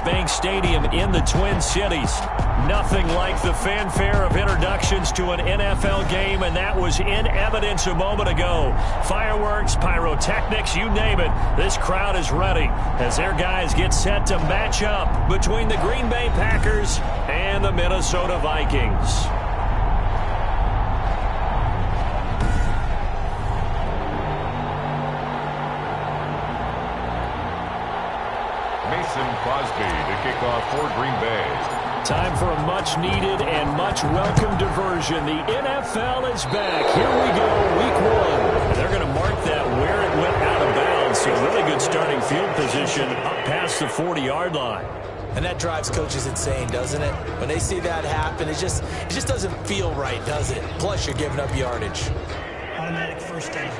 Bank Stadium in the Twin Cities. Nothing like the fanfare of introductions to an NFL game, and that was in evidence a moment ago. Fireworks, pyrotechnics, you name it. This crowd is ready as their guys get set to match up between the Green Bay Packers and the Minnesota Vikings. Crosby to kick off for Green Bay. Time for a much-needed and much-welcome diversion. The NFL is back. Here we go, week 1. They're going to mark that where it went out of bounds. So really good starting field position up past the 40-yard line. And that drives coaches insane, doesn't it? When they see that happen, it just doesn't feel right, does it? Plus, you're giving up yardage. Automatic first down.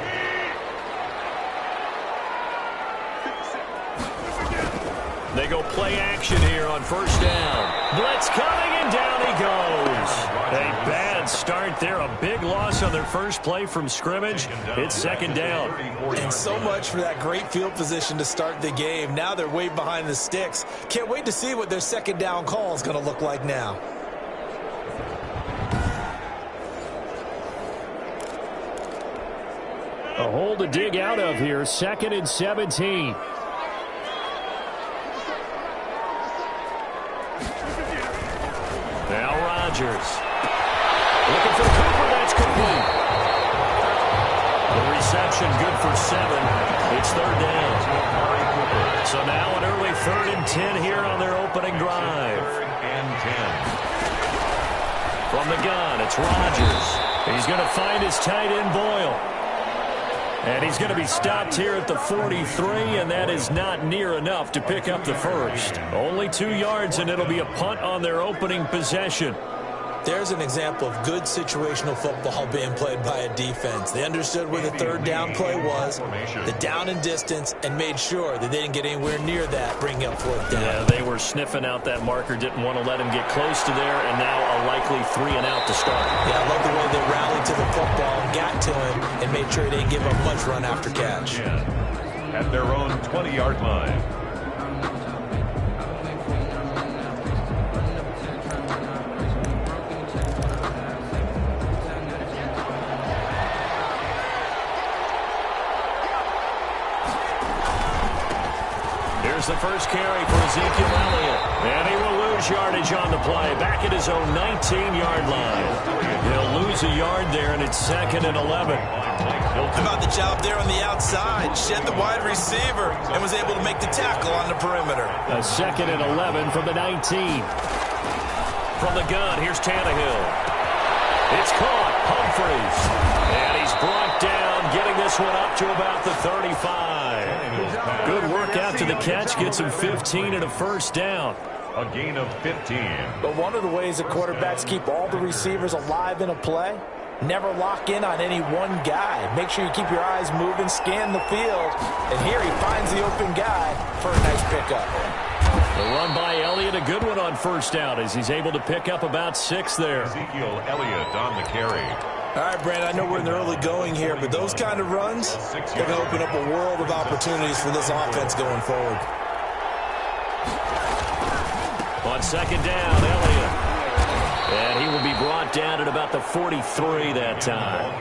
They go play action here on first down. Blitz coming, and down he goes. A bad start there. A big loss on their first play from scrimmage. It's second down. And so much for that great field position to start the game. Now they're way behind the sticks. Can't wait to see what their second down call is going to look like now. A hole to dig out of here. 2nd and 17. Now Rodgers. Looking for Cooper. That's complete. The reception good for 7. It's third down. So now an early 3rd and 10 here on their opening drive. 3rd and 10. From the gun, it's Rodgers. He's going to find his tight end Boyle. And he's going to be stopped here at the 43, and that is not near enough to pick up the first. Only 2 yards, and it'll be a punt on their opening possession. There's an example of good situational football being played by a defense. They understood where the third down play was, the down and distance, and made sure that they didn't get anywhere near that, bringing up 4th down. Yeah, they were sniffing out that marker, didn't want to let him get close to there, and now a likely 3 and out to start. Yeah, I love the way they rallied to the football, got to him, and made sure they didn't give up much run after catch. Yeah. At their own 20-yard line. The first carry for Ezekiel Elliott. And he will lose yardage on the play. Back at his own 19-yard line. He'll lose a yard there, and it's 2nd and 11. How about the job there on the outside? Shed the wide receiver and was able to make the tackle on the perimeter. A 2nd and 11 from the 19. From the gun, here's Tannehill. It's caught. Humphries. And he's brought down, getting this one up to about the 35. Good work after the catch. Gets him 15 and a first down. A gain of 15. But one of the ways that quarterbacks keep all the receivers alive in a play, never lock in on any one guy. Make sure you keep your eyes moving, scan the field. And here he finds the open guy for a nice pickup. The run by Elliott, a good one on first down as he's able to pick up about 6 there. Ezekiel Elliott on the carry. All right, Brand, I know we're in the early going here, but those kind of runs, they're going to open up a world of opportunities for this offense going forward. On second down, Elliott. And he will be brought down at about the 43 that time.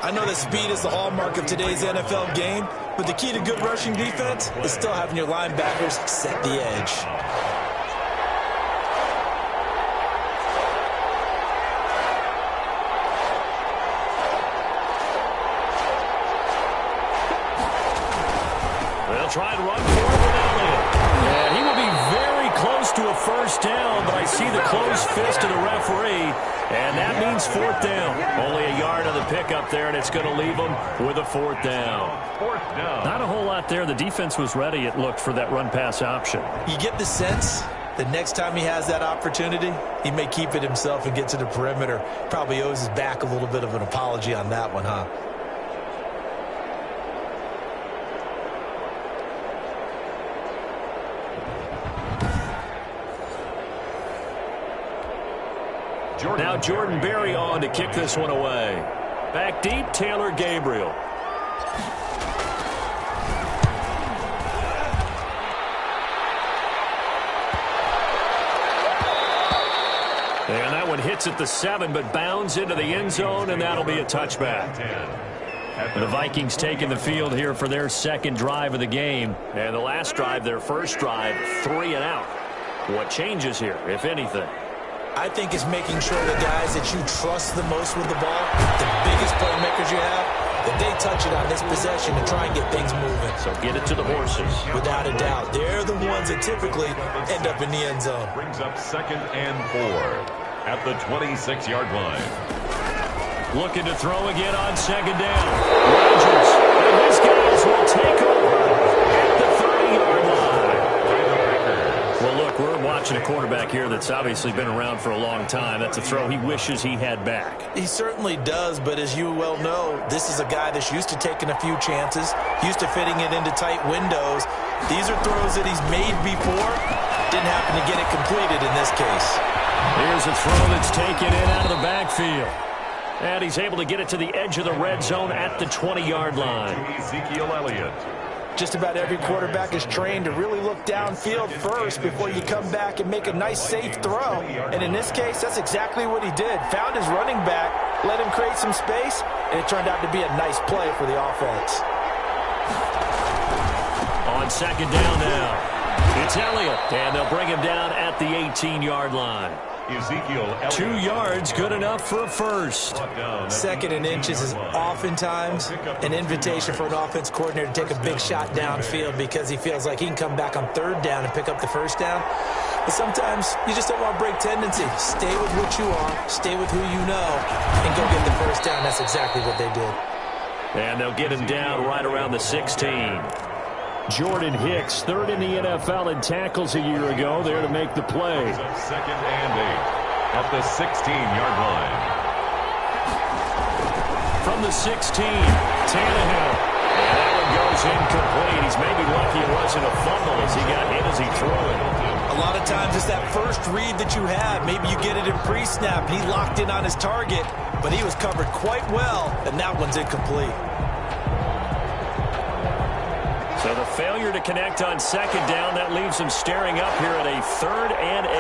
I know that speed is the hallmark of today's NFL game, but the key to good rushing defense is still having your linebackers set the edge. They'll try and run forward with Elliott. And he will be very close to a first down, but I see the closed fist of the referee, and that means 4th down. Only a yard on the pickup there, and it's going to leave them with a 4th down. 4th down. Not a whole lot there. The defense was ready, it looked, for that run-pass option. You get the sense that next time he has that opportunity, he may keep it himself and get to the perimeter. Probably owes his back a little bit of an apology on that one, huh? Now Jordan Berry on to kick this one away. Back deep, Taylor Gabriel. And that one hits at the 7, but bounds into the end zone, and that'll be a touchback. The Vikings taking the field here for their second drive of the game. And the last drive, their first drive, 3 and out. What changes here, if anything? I think it's making sure the guys that you trust the most with the ball, the biggest playmakers you have, that they touch it on this possession to try and get things moving. So get it to the horses. Without a doubt. They're the ones that typically end up in the end zone. Brings up 2nd and 4 at the 26-yard line. Looking to throw again on 2nd down. Rodgers and his guys will take over at the 30-yard line. Well, look, we're watching a quarterback here that's obviously been around for a long time. That's a throw he wishes he had back. He certainly does, but as you well know, this is a guy that's used to taking a few chances, used to fitting it into tight windows. These are throws that he's made before. Didn't happen to get it completed in this case. Here's a throw that's taken in out of the backfield. And he's able to get it to the edge of the red zone at the 20-yard line. Ezekiel Elliott. Just about every quarterback is trained to really look downfield first before you come back and make a nice, safe throw. And in this case, that's exactly what he did. Found his running back, let him create some space, and it turned out to be a nice play for the offense. On 2nd down now, it's Elliott, and they'll bring him down at the 18-yard line. Ezekiel Elliott. 2 yards, good enough for a first. 2nd and inches is oftentimes an invitation for an offense coordinator to take a big shot downfield because he feels like he can come back on 3rd down and pick up the first down. But sometimes you just don't want to break tendency. Stay with what you are, stay with who you know, and go get the first down. That's exactly what they did. And they'll get him down right around the 16. Jordan Hicks, 3rd in the NFL in tackles a year ago, there to make the play. 2nd and 8 at the 16-yard line. From the 16, Tannehill. And that one goes incomplete. He's maybe lucky it wasn't a fumble as he got hit as he threw it. A lot of times it's that first read that you have. Maybe you get it in pre-snap, and he locked in on his target, but he was covered quite well, and that one's incomplete. So the failure to connect on 2nd down, that leaves him staring up here at a 3rd and 8.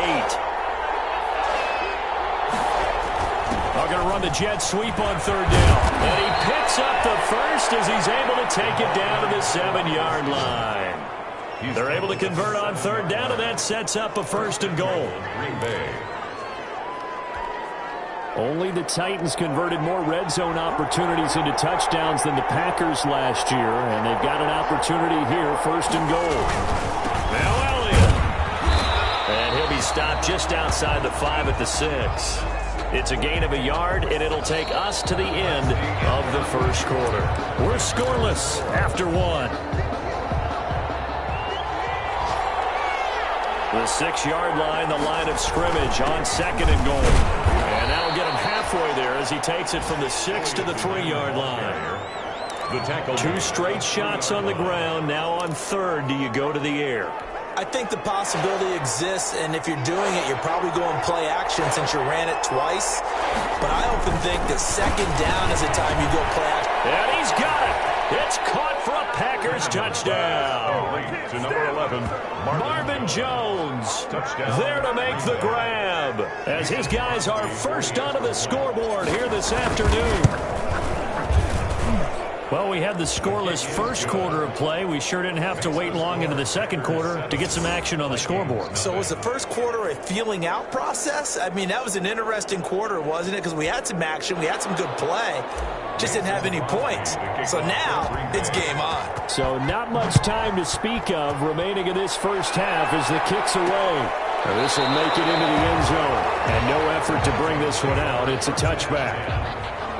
They're going to run the jet sweep on 3rd down. And he picks up the first as he's able to take it down to the 7-yard line. They're able to convert on 3rd down, and that sets up a 1st and goal. Green Bay. Only the Titans converted more red zone opportunities into touchdowns than the Packers last year, and they've got an opportunity here, 1st and goal. Now Elliott. And he'll be stopped just outside the 5 at the 6. It's a gain of a yard, and it'll take us to the end of the first quarter. We're scoreless after 1. The 6-yard line, the line of scrimmage on 2nd and goal. And that'll get him halfway there as he takes it from the 6 to the 3-yard line. The tackle. 2 straight shots on the ground. Now on 3rd, do you go to the air? I think the possibility exists, and if you're doing it, you're probably going play action since you ran it twice. But I often think that 2nd down is the time you go play action. And he's got it. It's caught for a Packers touchdown. To number 11, Marvin Jones Touchdown. there to make the grab as his guys are first onto the scoreboard here this afternoon. Well, we had the scoreless first quarter of play. We sure didn't have to wait long into the second quarter to get some action on the scoreboard. So was the first quarter a feeling out process? I mean, that was an interesting quarter, wasn't it? Because we had some action, we had some good play, just didn't have any points. So now it's game on. So not much time to speak of remaining in this first half as the kick's away. This will make it into the end zone. And no effort to bring this one out. It's a touchback.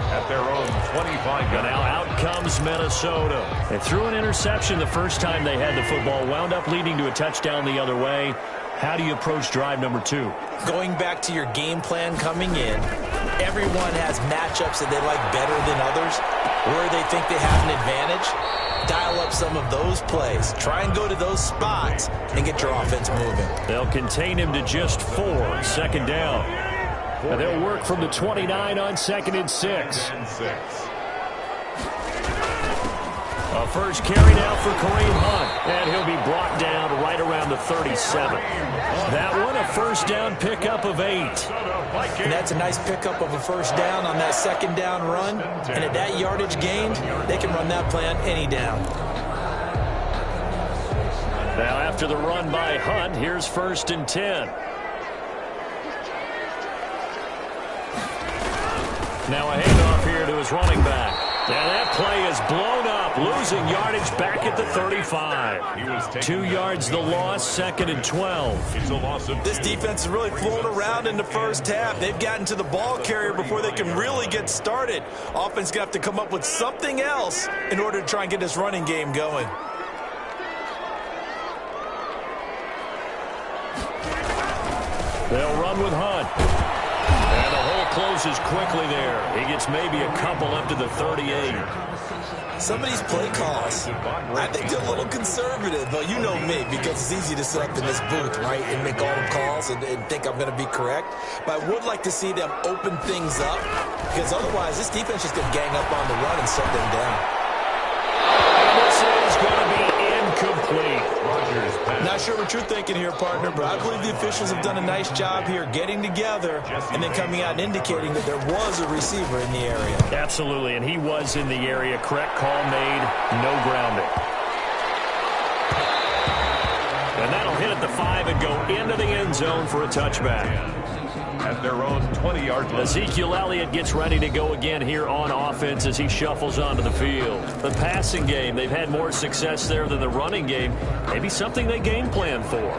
At their own 25. And now out comes Minnesota. They threw an interception the first time they had the football, wound up leading to a touchdown the other way. How do you approach drive number 2? Going back to your game plan coming in, everyone has matchups that they like better than others, where they think they have an advantage. Dial up some of those plays. Try and go to those spots and get your offense moving. They'll contain him to just 4, 2nd down. And they'll work from the 29 on 2nd and 6. A first carry now for Kareem Hunt, and he'll be brought down right around the 37. That one, a first down pickup of 8. And that's a nice pickup of a first down on that second down run. And at that yardage gained, they can run that play on any down. Now after the run by Hunt, here's 1st and 10. Now a handoff here to his running back. And that play is blown up, losing yardage back at the 35. 2 yards the loss, 2nd and 12. This defense is really flown around in the first half. They've gotten to the ball carrier before they can really get started. Offense going to have to come up with something else in order to try and get this running game going. They'll run with Hunt. And the hole closes quickly there. He gets maybe a couple up to the 38. Some of these play calls, I think they're a little conservative. But you know me, because it's easy to sit up in this booth, right, and make all the calls and think I'm going to be correct. But I would like to see them open things up, because otherwise this defense is going to gang up on the run and shut them down. And this is going to be incomplete. Not sure what you're thinking here, partner, but I believe the officials have done a nice job here getting together and then coming out and indicating that there was a receiver in the area. Absolutely, and he was in the area. Correct call made, no grounding. And that'll hit at the 5 and go into the end zone for a touchback. At their own 20-yard line. Ezekiel Elliott gets ready to go again here on offense as he shuffles onto the field. The passing game, they've had more success there than the running game. Maybe something they game plan for.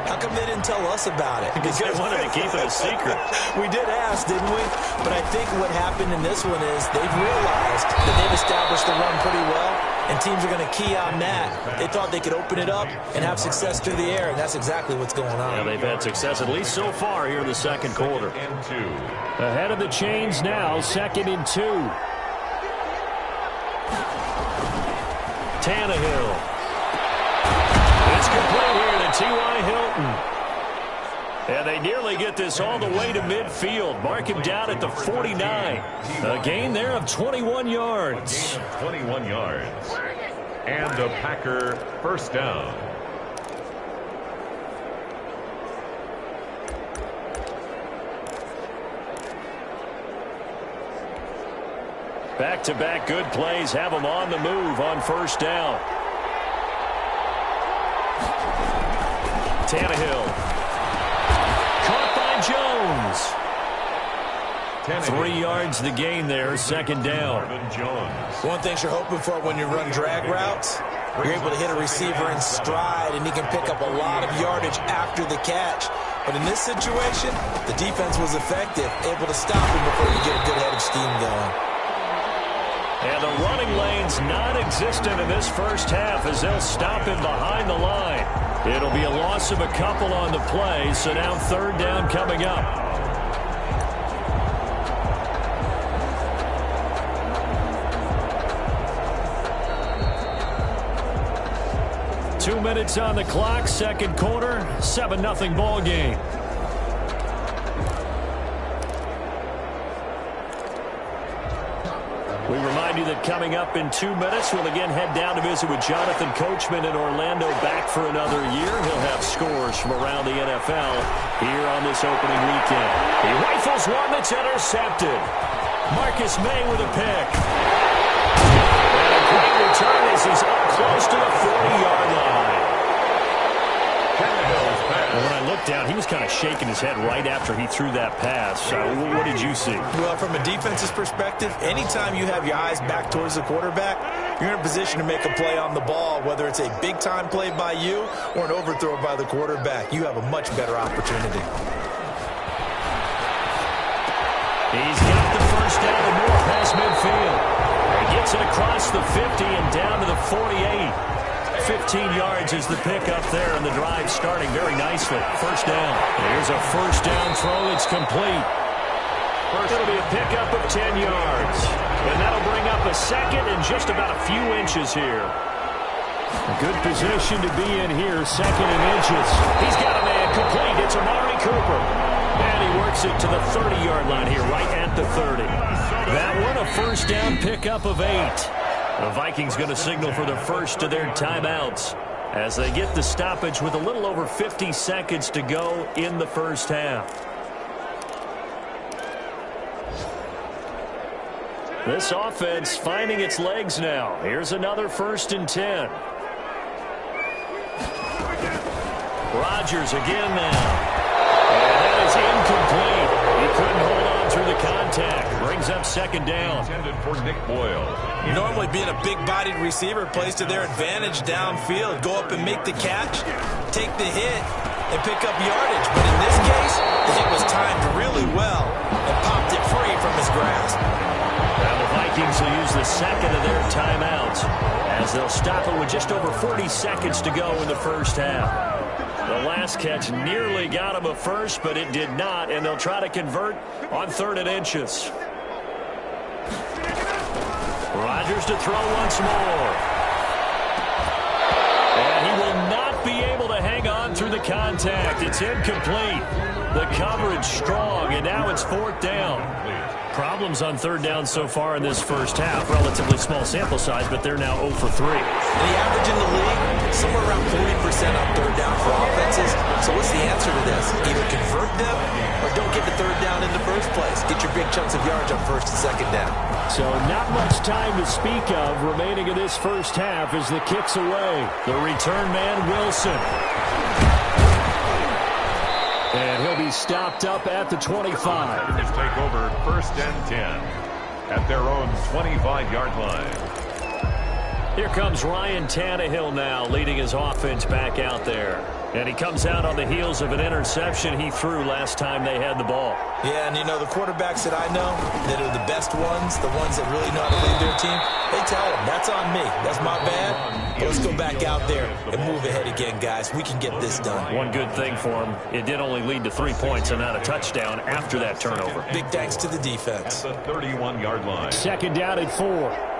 How come they didn't tell us about it? Because they wanted to keep it a secret. We did ask, didn't we? But I think what happened in this one is they've realized that they've established the run pretty well, and teams are going to key on that. They thought they could open it up and have success through the air, and that's exactly what's going on. Yeah, they've had success, at least so far, here in the second quarter. Ahead of the chains now, 2nd and 2. Tannehill. It's complete here to T.Y. Hilton. And they nearly get this all the way to midfield. Mark him down at the 49. A gain there of 21 yards. 21 yards. And a Packer first down. Back-to-back good plays have them on the move on first down. Tannehill. Caught by Jones. 3 yards the gain there, 2nd down. One thing you're hoping for when you run drag routes, you're able to hit a receiver in stride, and he can pick up a lot of yardage after the catch. But in this situation, the defense was effective, able to stop him before you get a good head of steam going. And the running lane's non-existent in this first half as they'll stop him behind the line. It'll be a loss of a couple on the play, so now 3rd down coming up. Two minutes on the clock, second quarter, 7-0 ball game. We remind you that coming up in 2 minutes, we'll again head down to visit with Jonathan Coachman in Orlando, back for another year. He'll have scores from around the NFL here on this opening weekend. He rifles one that's intercepted. Marcus May with a pick. And a great return as he's up close to the 40-yard line. Well, when I looked down, he was kind of shaking his head right after he threw that pass. What did you see? Well, from a defense's perspective, anytime you have your eyes back towards the quarterback, you're in a position to make a play on the ball, whether it's a big-time play by you or an overthrow by the quarterback. You have a much better opportunity. He's got the first down and more past midfield. He gets it across the 50 and down to the 48. 15 yards is the pickup there, and the drive starting very nicely. First down. Here's a first down throw. It's complete. It'll be a pickup of 10 yards. And that'll bring up a second and just about a few inches here. A good position to be in here, 2nd and inches. He's got a man complete. It's Amari Cooper. And he works it to the 30-yard line here, right at the 30. That one, a first down pickup of 8. The Vikings going to signal for the first of their timeouts as they get the stoppage with a little over 50 seconds to go in the first half. This offense finding its legs now. Here's another 1st and 10. Rodgers again now. And that is incomplete. He couldn't hold on through the contact. Brings up 2nd down. Intended for Nick Boyle. Normally being a big-bodied receiver plays to their advantage downfield. Go up and make the catch, take the hit, and pick up yardage. But in this case, the hit was timed really well and popped it free from his grasp. Now the Vikings will use the 2nd of their timeouts as they'll stop it with just over 40 seconds to go in the first half. The last catch nearly got him a first, but it did not, and they'll try to convert on 3rd and inches. Rodgers to throw once more. And he will not be able to hang on through the contact. It's incomplete. The coverage strong, and now it's 4th down. Problems on 3rd down so far in this first half. Relatively small sample size, but they're now 0 for 3. The average in the league, somewhere around 40% on 3rd down for offenses. So what's the answer to this? Either convert them or don't get the 3rd down in the first place. Get your big chunks of yards on 1st and 2nd down. So not much time to speak of remaining in this first half as the kick's away. The return man, Wilson. And he'll be stopped up at the 25. Vikings take over 1st and 10 at their own 25-yard line. Here comes Ryan Tannehill now leading his offense back out there. And he comes out on the heels of an interception he threw last time they had the ball. Yeah, and you know, the quarterbacks that I know that are the best ones, the ones that really know how to lead their team, they tell them, that's on me. That's my bad. Let's go back out there and move ahead again, guys. We can get this done. One good thing for him, it did only lead to 3 points and not a touchdown after that turnover. Big thanks to the defense. At the 31-yard line. 2nd down at 4.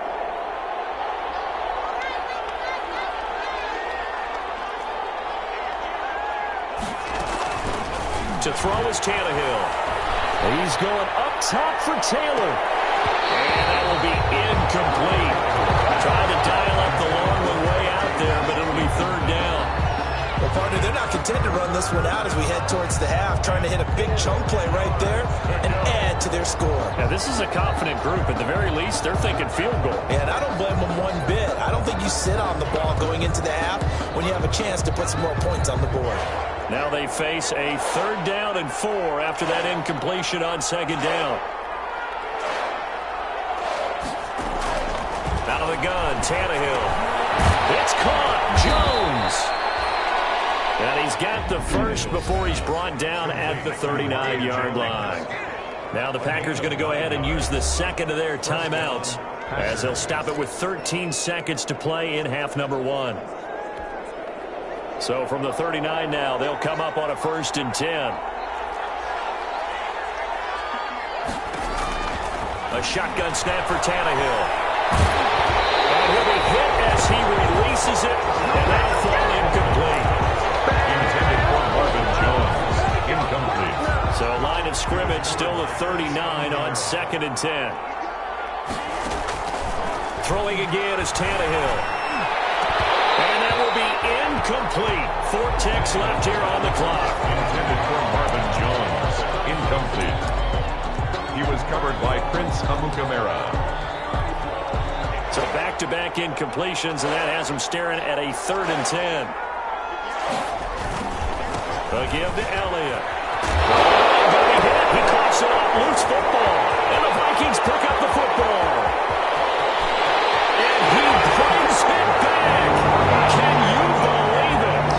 To throw is Tannehill. He's going up top for Taylor. And that will be incomplete. Trying to dial up the long one way out there, but it'll be 3rd down. Well, partner, they're not content to run this one out as we head towards the half, trying to hit a big chunk play right there and add to their score. Now, this is a confident group. At the very least, they're thinking field goal. And I don't blame them one bit. I don't think you sit on the ball going into the half when you have a chance to put some more points on the board. Now they face a 3rd down and 4 after that incompletion on 2nd down. Out of the gun, Tannehill. It's caught. Jones. And he's got the first before he's brought down at the 39-yard line. Now the Packers going to go ahead and use the 2nd of their timeouts as they'll stop it with 13 seconds to play in half number 1. So from the 39 now, they'll come up on a 1st and 10. A shotgun snap for Tannehill. And he'll be hit as he releases it, and that'll fall incomplete. Intended for Marvin Jones. Incomplete. So line of scrimmage still a 39 on 2nd and 10. Throwing again is Tannehill. And that will be incomplete. 4 ticks left here on the clock. Intended for Marvin Jones. Incomplete. He was covered by Prince Amukamara. So back-to-back incompletions, and that has him staring at a 3rd and 10. A give to Elliott. He coughs it up. Loose football. And the Vikings pick up the football. And he brings it back. Can you believe it?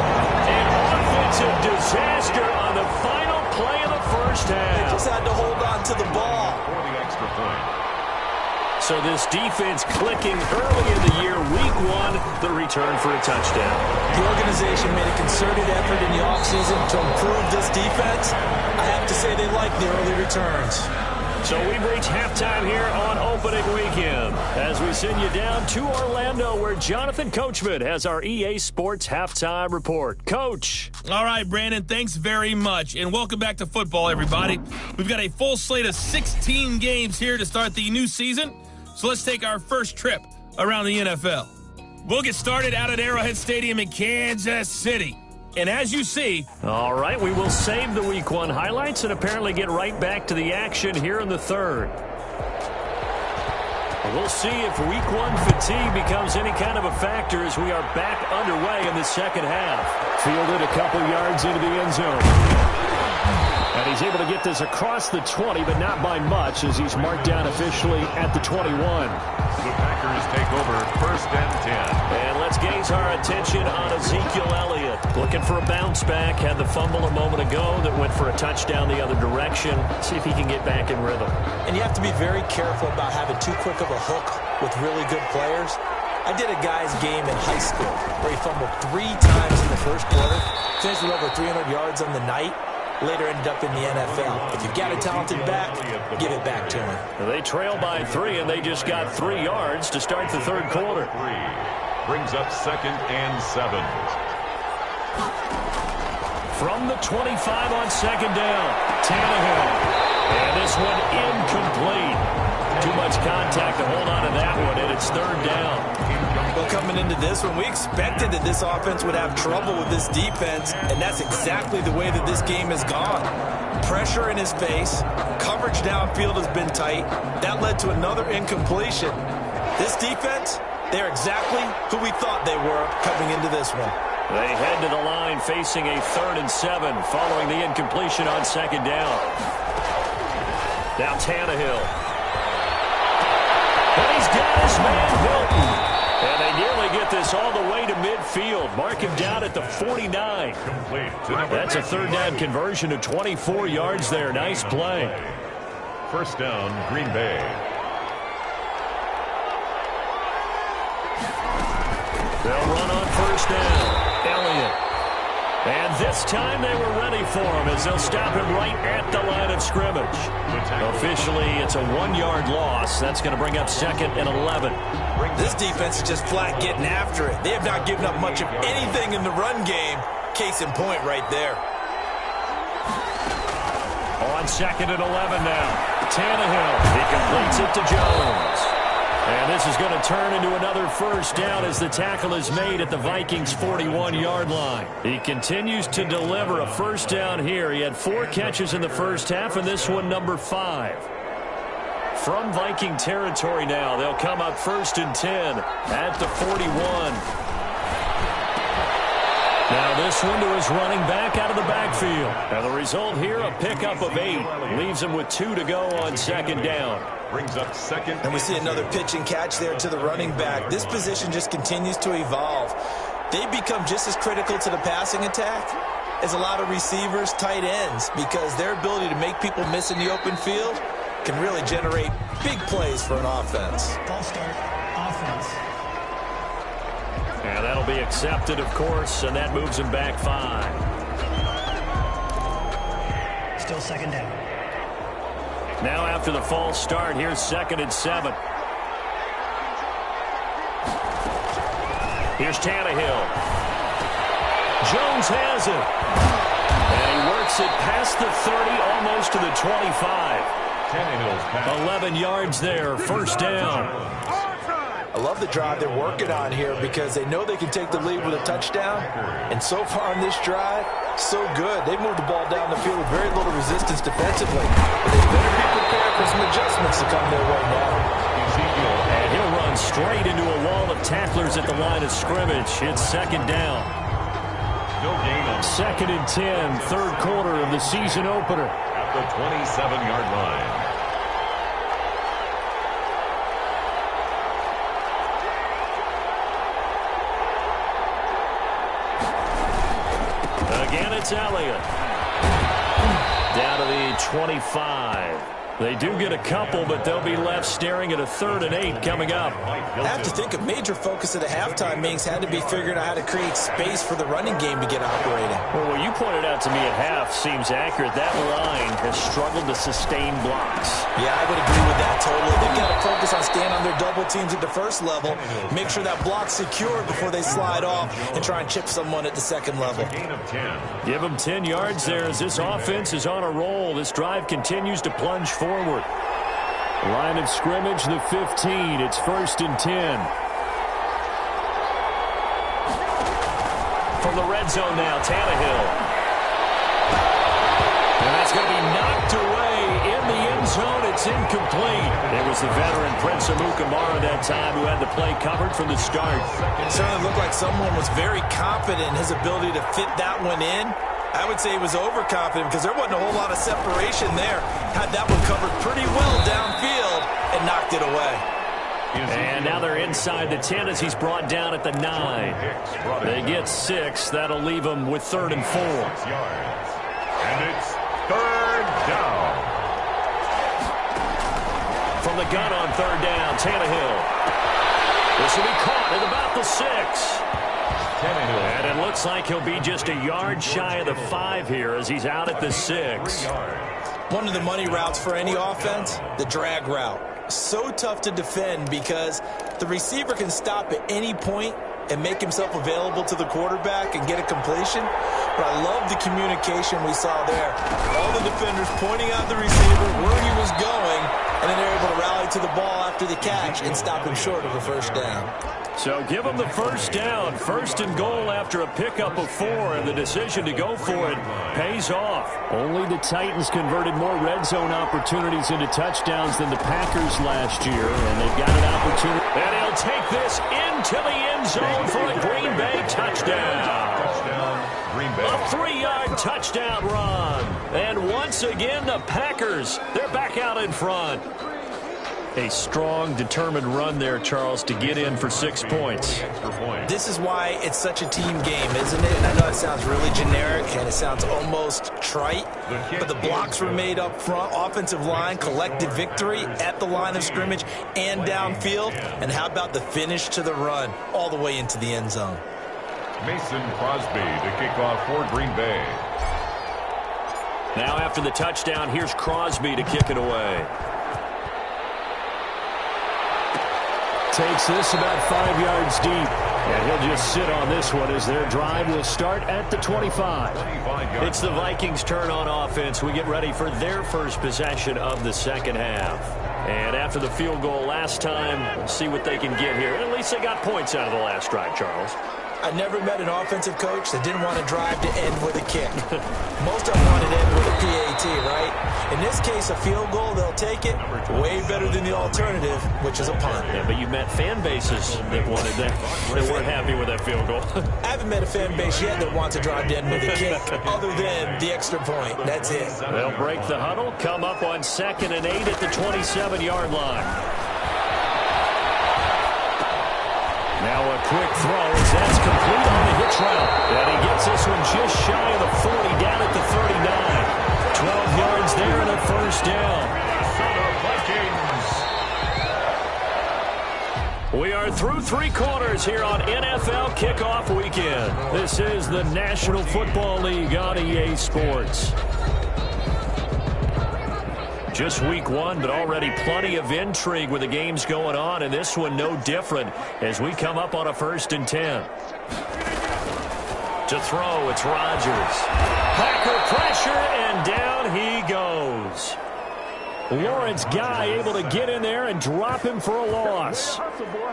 An offensive disaster on the final play of the first half. They just had to hold on to the ball. For the extra point. So this defense clicking early in the year, week 1, the return for a touchdown. The organization made a concerted effort in the offseason to improve this defense. I have to say they like the early returns. So we've reached halftime here on opening weekend as we send you down to Orlando where Jonathan Coachman has our EA Sports halftime report. Coach. All right, Brandon, thanks very much. And welcome back to football, everybody. We've got a full slate of 16 games here to start the new season. So let's take our first trip around the NFL. We'll get started out at Arrowhead Stadium in Kansas City. And as you see... All right, we will save the Week 1 highlights and apparently get right back to the action here in the third. We'll see if Week 1 fatigue becomes any kind of a factor as we are back underway in the second half. Fielded a couple yards into the end zone. And he's able to get this across the 20, but not by much as he's marked down officially at the 21. The Packers take over 1st and 10. And let's gaze our attention on Ezekiel Elliott. Looking for a bounce back. Had the fumble a moment ago that went for a touchdown the other direction. See if he can get back in rhythm. And you have to be very careful about having too quick of a hook with really good players. I did a guy's game in high school where he fumbled 3 times in the first quarter, finished with over 300 yards on the night, later ended up in the NFL. If you've got a talented back, give it back to him. They trail by 3, and they just got 3 yards to start the third quarter. 3 brings up 2nd and 7. From the 25 on 2nd down, Tannehill. And this one incomplete. Too much contact to hold on to that one, and it's 3rd down. Well, coming into this one, we expected that this offense would have trouble with this defense, and that's exactly the way that this game has gone. Pressure in his face, coverage downfield has been tight. That led to another incompletion. This defense, they're exactly who we thought they were coming into this one. They head to the line facing a 3rd and 7 following the incompletion on 2nd down. Now Tannehill. And he's got his man Hilton. And they nearly get this all the way to midfield. Mark him down at the 49. That's a 3rd down conversion of 24 yards there. Nice play. 1st down, Green Bay. They'll run on 1st down. Elliott. And this time they were ready for him as they'll stop him right at the line of scrimmage. Officially, it's a 1-yard loss. That's going to bring up 2nd and 11. This defense is just flat getting after it. They have not given up much of anything in the run game. Case in point right there. On 2nd and 11 now. Tannehill. He completes it to Jones. And this is going to turn into another 1st down as the tackle is made at the Vikings' 41-yard line. He continues to deliver a 1st down here. He had 4 catches in the first half, and this one number 5. From Viking territory now, they'll come up 1st and 10 at the 41. Now this one to his running back out of the backfield. And the result here, a pickup of 8. Leaves him with 2 to go on 2nd down. Brings up 2nd. And we see another pitch and catch there to the running back. This position just continues to evolve. They become just as critical to the passing attack as a lot of receivers, tight ends, because their ability to make people miss in the open field can really generate big plays for an offense. Ball start, offense. And that'll be accepted, of course, and that moves him back 5. Still 2nd down. Now after the false start, here's 2nd and 7. Here's Tannehill. Jones has it. And he works it past the 30, almost to the 25. Tannehill's pass. 11 yards there, 1st down. I love the drive they're working on here because they know they can take the lead with a touchdown. And so far on this drive, so good. They moved the ball down the field with very little resistance defensively. But they better be prepared for some adjustments to come their way now. And he'll run straight into a wall of tacklers at the line of scrimmage. It's 2nd down. No gain on 2nd and 10, 3rd quarter of the season opener. at the 27-yard line. Again, it's Elliott. Down to the 25. They do get a couple, but they'll be left staring at a 3rd and 8 coming up. I have to think a major focus of the halftime meetings had to be figuring out how to create space for the running game to get operating. Well, what you pointed out to me at half seems accurate. That line has struggled to sustain blocks. Yeah, I would agree with that totally. They've got to focus on staying on their double teams at the first level, make sure that block's secure before they slide off and try and chip someone at the second level. Gain of 10. Give them 10 yards there as this offense is on a roll. This drive continues to plunge forward. Line of scrimmage, the 15. It's 1st and 10. from the red zone now, Tannehill. And that's going to be knocked away in the end zone. It's incomplete. It was the veteran Prince Amukamara that time who had the play covered from the start. It certainly looked like someone was very confident in his ability to fit that one in. I would say he was overconfident because there wasn't a whole lot of separation there. Had that one covered pretty well downfield and knocked it away. And now they're inside the 10 as he's brought down at the 9. They get 6. That'll leave them with 3rd and 4. And it's 3rd down. From the gun on 3rd down, Tannehill. This will be caught at about the 6. And it looks like he'll be just a yard shy of the 5 here as he's out at the 6. One of the money routes for any offense, the drag route. So tough to defend because the receiver can stop at any point and make himself available to the quarterback and get a completion. But I love the communication we saw there. All the defenders pointing out the receiver, where he was going, and then they're able to rally to the ball after the catch and stop him short of a 1st down. So give him the 1st down. 1st and goal after a pickup of 4, and the decision to go for it pays off. Only the Titans converted more red zone opportunities into touchdowns than the Packers last year, and they've got an opportunity. And he'll take this into the end zone for a Green Bay touchdown. Green Bay. A 3-yard touchdown run. And once again, the Packers, they're back out in front. A strong, determined run there, Charles, to get in for 6 points. This is why it's such a team game, isn't it? And I know it sounds really generic and it sounds almost trite, but the blocks were made up front. Offensive line, collective victory at the line of scrimmage and downfield. And how about the finish to the run all the way into the end zone? Mason Crosby to kick off for Green Bay. Now after the touchdown, here's Crosby to kick it away. Takes this about 5 yards deep. And he'll just sit on this one as their drive will start at the 25. It's the Vikings' turn on offense. We get ready for their first possession of the second half. And after the field goal last time, we'll see what they can get here. At least they got points out of the last drive, Charles. I never met an offensive coach that didn't want to drive to end with a kick. Most of them wanted to end with a PAT, right? In this case, a field goal, they'll take it. Way better than the alternative, which is a punt. Yeah, but you met fan bases that wanted that, that weren't happy with that field goal. I haven't met a fan base yet that wants to drive to end with a kick, other than the extra point. That's it. They'll break the huddle, come up on 2nd and 8 at the 27-yard line. Now a quick throw as that's complete on the hitch route. And he gets this one just shy of the 40, down at the 39. 12 yards there and a 1st down. We are through 3 quarters here on NFL Kickoff Weekend. This is the National Football League on EA Sports. Just week 1, but already plenty of intrigue with the games going on, and this one no different as we come up on a 1st and 10. To throw, it's Rodgers. Packer pressure, and down he goes. Lawrence Guy able to get in there and drop him for a loss.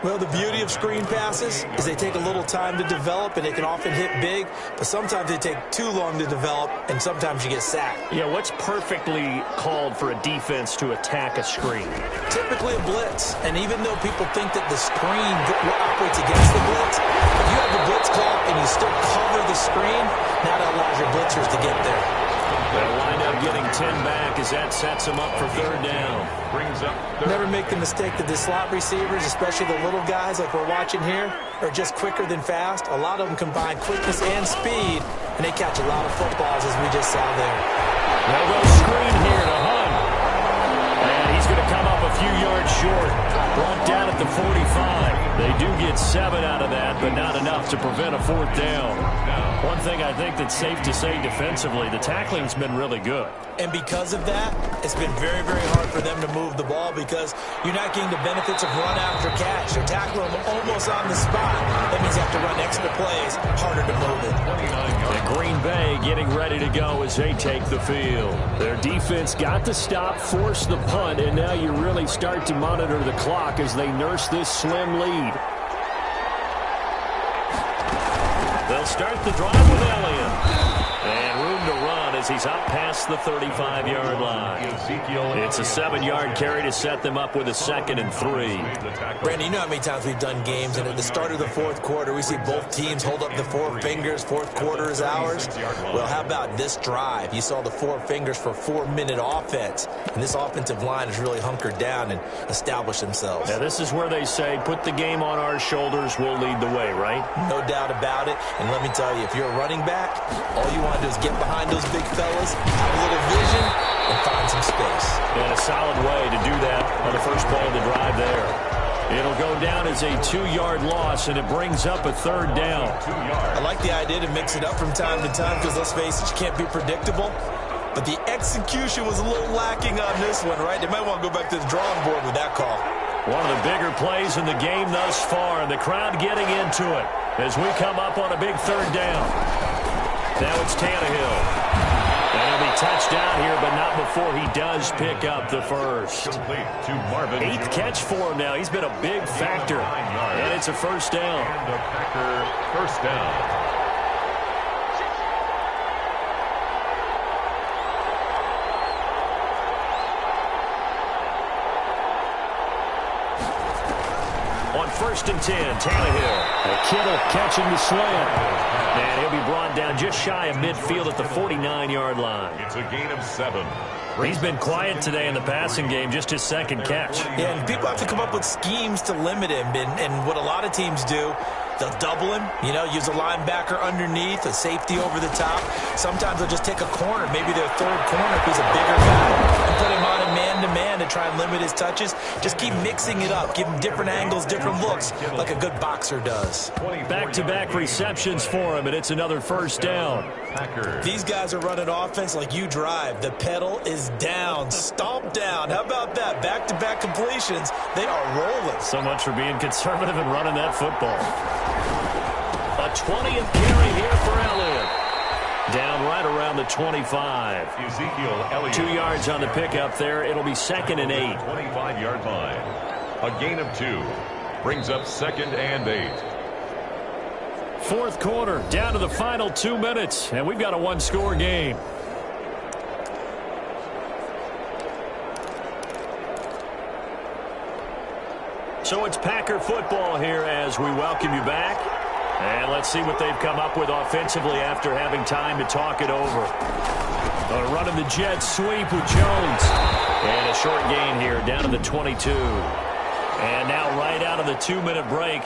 Well, the beauty of screen passes is they take a little time to develop, and they can often hit big, but sometimes they take too long to develop, and sometimes you get sacked. Yeah, what's perfectly called for a defense to attack a screen? Typically a blitz, and even though people think that the screen operates against the blitz, if you have the blitz call and you still cover the screen, now that allows your blitzers to get there. They'll wind up getting 10 back as that sets them up for 3rd down. Brings up Never make the mistake that the slot receivers, especially the little guys like we're watching here, are just quicker than fast. A lot of them combine quickness and speed, and they catch a lot of footballs as we just saw there. They'll go screen here to Hunt. And he's going to come up a few yards short. Brought down at the 45. They do get 7 out of that, but not enough to prevent a 4th down. One thing I think that's safe to say defensively, the tackling's been really good. And because of that, it's been very, very hard for them to move the ball because you're not getting the benefits of run after catch. They're tackling them almost on the spot. That means you have to run extra plays, harder to move it. And Green Bay getting ready to go as they take the field. Their defense got the stop, forced the punt, and now you really start to monitor the clock as they nurse this slim lead. They'll They'll start the drive with Elliott. And room to run as he's up past the 35-yard line. It's a 7-yard carry to set them up with a 2nd and 3. Brandon, you know how many times we've done games, and at the start of the fourth quarter, we see both teams hold up the 4 fingers. Fourth quarter is ours. Well, how about this drive? You saw the 4 fingers for 4-minute offense, and this offensive line has really hunkered down and established themselves. Yeah, this is where they say, put the game on our shoulders, we'll lead the way, right? No doubt about it. And let me tell you, if you're a running back, all you want to do is get behind those big fellas, have a little vision, and find some space. And a solid way to do that on the first play of the drive there. It'll go down as a 2-yard loss, and it brings up a 3rd down. I like the idea to mix it up from time to time because, let's face it, you can't be predictable. But the execution was a little lacking on this one, right? They might want to go back to the drawing board with that call. One of the bigger plays in the game thus far, and the crowd getting into it as we come up on a big 3rd down. Now it's Tannehill. And he'll be touched down here, but not before he does pick up the first. 8th catch for him now. He's been a big factor. And it's a 1st down. And a Packer 1st down. On 1st and 10, Tannehill. Kittle catching the slant. And he'll be brought down just shy of midfield at the 49-yard line. It's a gain of 7. He's been quiet today in the passing game, just his 2nd catch. Yeah, and people have to come up with schemes to limit him. And what a lot of teams do, they'll double him, use a linebacker underneath, a safety over the top. Sometimes they'll just take a corner, maybe their 3rd corner if he's a bigger guy, and put him on a man-to-man to try and limit his touches. Just keep mixing it up, give him different angles, different looks, like a good boxer does. Back-to-back receptions for him, and it's another 1st down. These guys are running offense like you drive. The pedal is down, stomp down. How about that? Back-to-back completions. They are rolling. So much for being conservative and running that football. A 20th carry here for Elliott. Down right around the 25. Ezekiel Elliott. 2 yards on the pickup there. It'll be 2nd and 8. 25-yard line. A gain of 2. Brings up 2nd and 8. 4th quarter, down to the final 2 minutes, and we've got a 1-score game. So it's Packer football here as we welcome you back. And let's see what they've come up with offensively after having time to talk it over. Running the jet sweep with Jones. And a short gain here down to the 22. And now right out of the 2-minute break,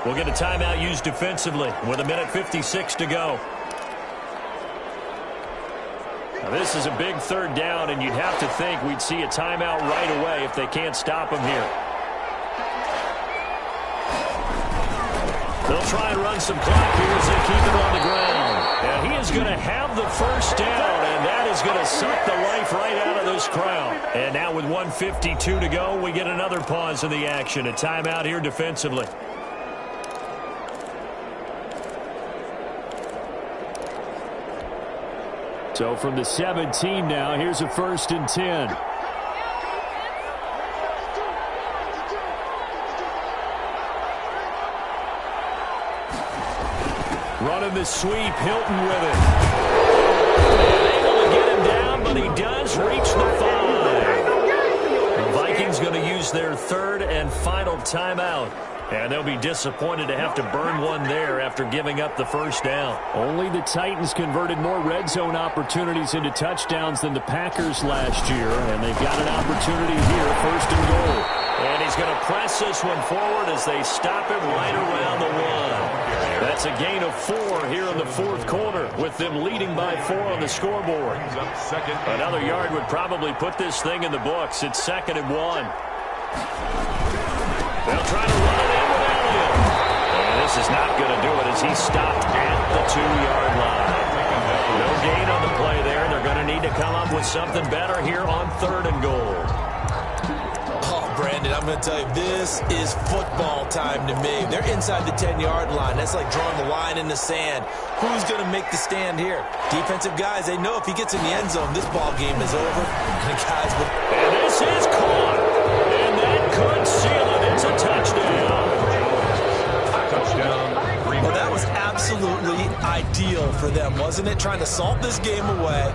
we'll get a timeout used defensively with 1:56 to go. Now this is a big 3rd down, and you'd have to think we'd see a timeout right away if they can't stop him here. They'll try and run some clock here as they keep it on the ground. And he is going to have the 1st down, and that is going to suck the life right out of this crowd. And now with 1:52 to go, we get another pause in the action. A timeout here defensively. So from the 17 now, here's a 1st and 10. Running the sweep, Hilton with it. And able to get him down, but he does reach the 5. The Vikings going to use their 3rd and final timeout. And they'll be disappointed to have to burn one there after giving up the 1st down. Only the Titans converted more red zone opportunities into touchdowns than the Packers last year. And they've got an opportunity here, 1st and goal. And he's going to press this one forward as they stop him right around the 1. That's a gain of 4 here in the 4th quarter, with them leading by 4 on the scoreboard. Another yard would probably put this thing in the books. It's 2nd and 1. They'll try to run it in with Elliott. And this is not going to do it as he's stopped at the 2-yard line. No gain on the play there. They're going to need to come up with something better here on 3rd and goal. Brandon, I'm going to tell you, this is football time to me. They're inside the 10-yard line. That's like drawing the line in the sand. Who's going to make the stand here? Defensive guys, they know if he gets in the end zone, this ball game is over. And this is caught. And that could seal it. It's a touchdown. Touchdown. Well, that was absolutely ideal for them, wasn't it? Trying to salt this game away.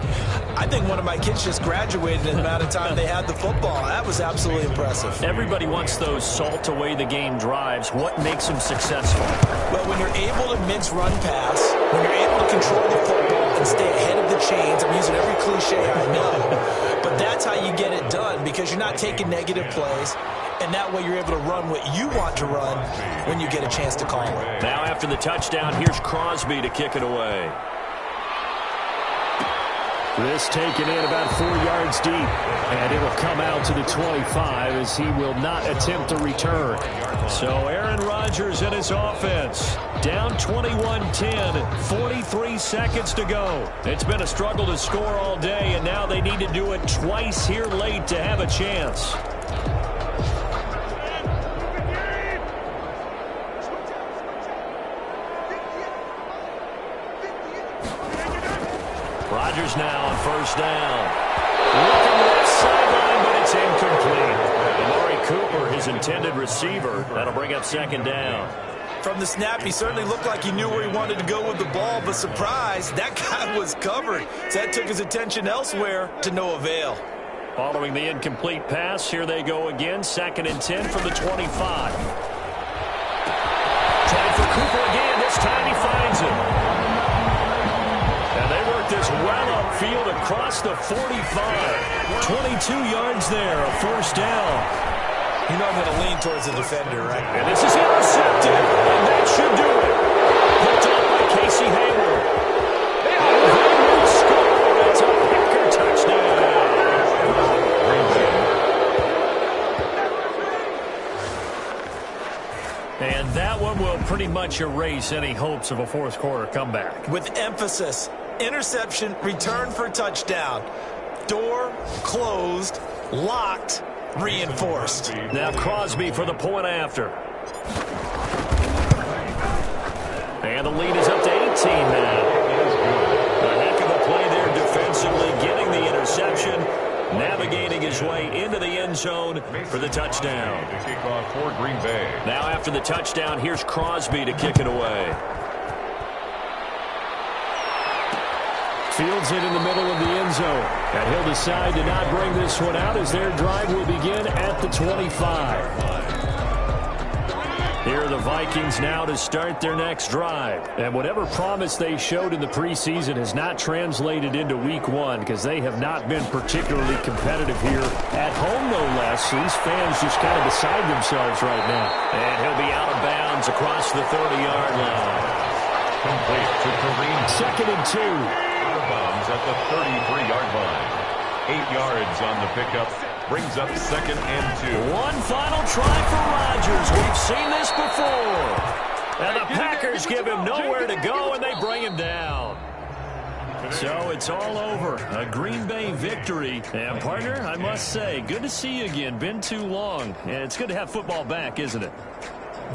I think one of my kids just graduated in the amount of time they had the football. That was absolutely impressive. Everybody wants those salt away the game drives. What makes them successful? Well, when you're able to mix run pass, when you're able to control the football and stay ahead of the chains, I'm using every cliche I know, but that's how you get it done, because you're not taking negative plays, and that way you're able to run what you want to run when you get a chance to call it. Now after the touchdown, here's Crosby to kick it away. This taken in about 4 yards deep, and it'll come out to the 25 as he will not attempt to return. So Aaron Rodgers and his offense down 21-10, 43 seconds to go. It's been a struggle to score all day, and now they need to do it twice here late to have a chance. Rodgers now on first down. Looking left sideline, but it's incomplete. Amari Cooper, his intended receiver. That'll bring up second down. From the snap, he certainly looked like he knew where he wanted to go with the ball, but surprise, that guy was covered. So that took his attention elsewhere to no avail. Following the incomplete pass, here they go again. 2nd and 10 from the 25. Trying for Cooper again. This time he finds him. This well upfield across the 45. 22 yards there, a first down. You know I'm going to lean towards the defender, right? And this is intercepted, and that should do it. Picked up by Casey Hayward. And Hayward scored. It's a Packer touchdown. And that one will pretty much erase any hopes of a fourth quarter comeback. With emphasis. Interception, return for touchdown. Door closed, locked, reinforced. Now Crosby for the point after. And the lead is up to 18 now. A heck of a play there defensively, getting the interception, navigating his way into the end zone for the touchdown. Kickoff for Green Bay. Now after the touchdown, here's Crosby to kick it away. Fields it in the middle of the end zone. And he'll decide to not bring this one out as their drive will begin at the 25. Here are the Vikings now to start their next drive. And whatever promise they showed in the preseason has not translated into week one, because they have not been particularly competitive here at home, no less. These fans just kind of beside themselves right now. And he'll be out of bounds across the 30-yard line. Complete to Kareem. 2nd and 2. Out of bounds at the 33-yard line. 8 yards on the pickup. Brings up 2nd and 2. One final try for Rodgers. We've seen this before. And the Packers give him nowhere to go, and they bring him down. So it's all over. A Green Bay victory. And, partner, I must say, good to see you again. Been too long. And it's good to have football back, isn't it?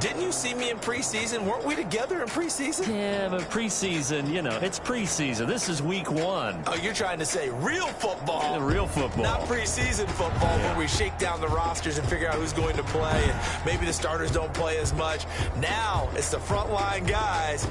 Didn't you see me in preseason? Weren't we together in preseason? Yeah, but preseason, you know, it's preseason. This is week one. Oh, you're trying to say real football. Yeah, real football. Not preseason football, where we shake down the rosters and figure out who's going to play, and maybe the starters don't play as much. Now it's the frontline guys